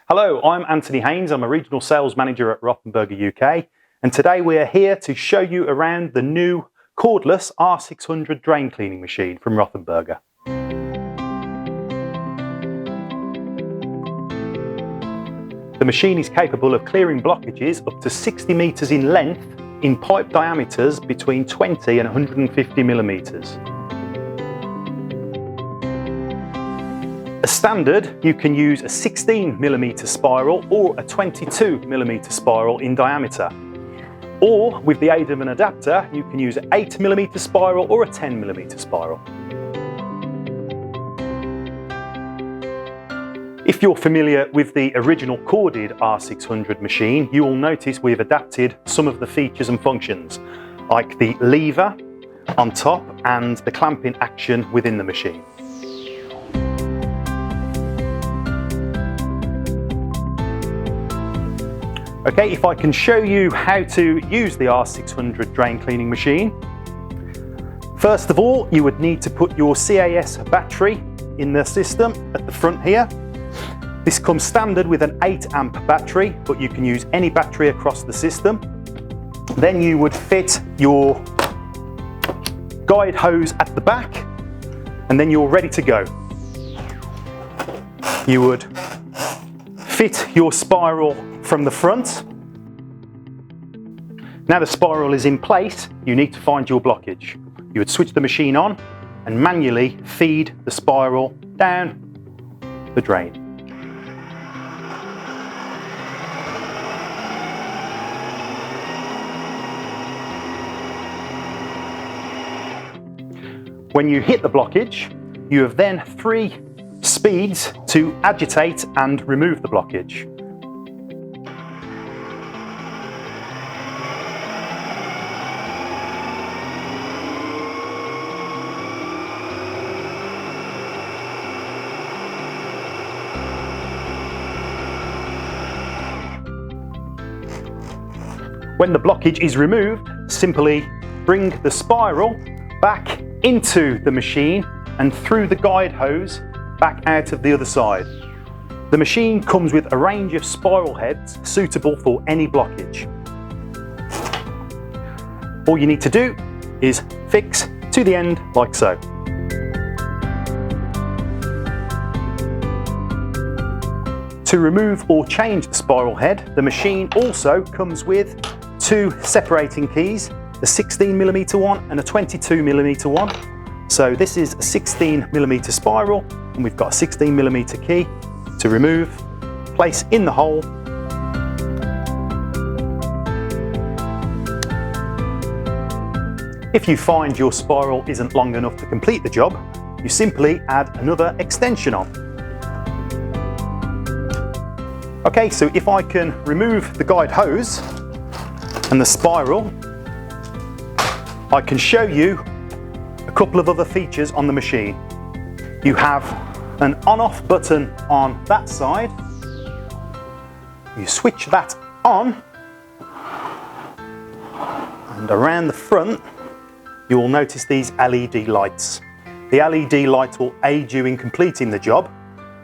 Hello, I'm Anthony Haynes. I'm a Regional Sales Manager at Rothenburger UK, and today we are here to show you around the new cordless R600 drain cleaning machine from Rothenburger. The machine is capable of clearing blockages up to 60 metres in length in pipe diameters between 20 and 150 millimetres. As standard, you can use a 16mm spiral or a 22mm spiral in diameter. Or, with the aid of an adapter, you can use an 8mm spiral or a 10mm spiral. If you're familiar with the original corded R600 machine, you will notice we've adapted some of the features and functions, like the lever on top and the clamping action within the machine. Okay, if I can show you how to use the R600 drain cleaning machine. First of all, you would need to put your CAS battery in the system at the front here. This comes standard with an 8 amp battery, but you can use any battery across the system. Then you would fit your guide hose at the back, and then you're ready to go. You would fit your spiral from the front. Now the spiral is in place, you need to find your blockage. You would switch the machine on and manually feed the spiral down the drain. When you hit the blockage, you have then 3 speeds to agitate and remove the blockage. When the blockage is removed, simply bring the spiral back into the machine and through the guide hose back out of the other side. The machine comes with a range of spiral heads suitable for any blockage. All you need to do is fix to the end like so. To remove or change the spiral head, the machine also comes with 2 separating keys, a 16mm one and a 22mm one. So this is a 16mm spiral, and we've got a 16mm key to remove, place in the hole, if you find your spiral isn't long enough to complete the job, you simply add another extension on. Okay, so if I can remove the guide hose and the spiral, I can show you a couple of other features on the machine. You have an on-off button on that side. You switch that on, and around the front you will notice these LED lights. The LED lights will aid you in completing the job,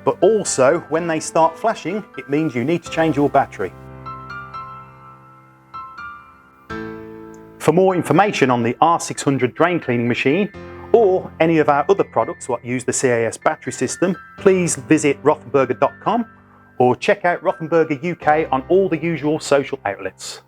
but also when they start flashing, it means you need to change your battery. For more information on the R600 drain cleaning machine or any of our other products that use the CAS battery system, please visit rothenberger.com or check out Rothenburger UK on all the usual social outlets.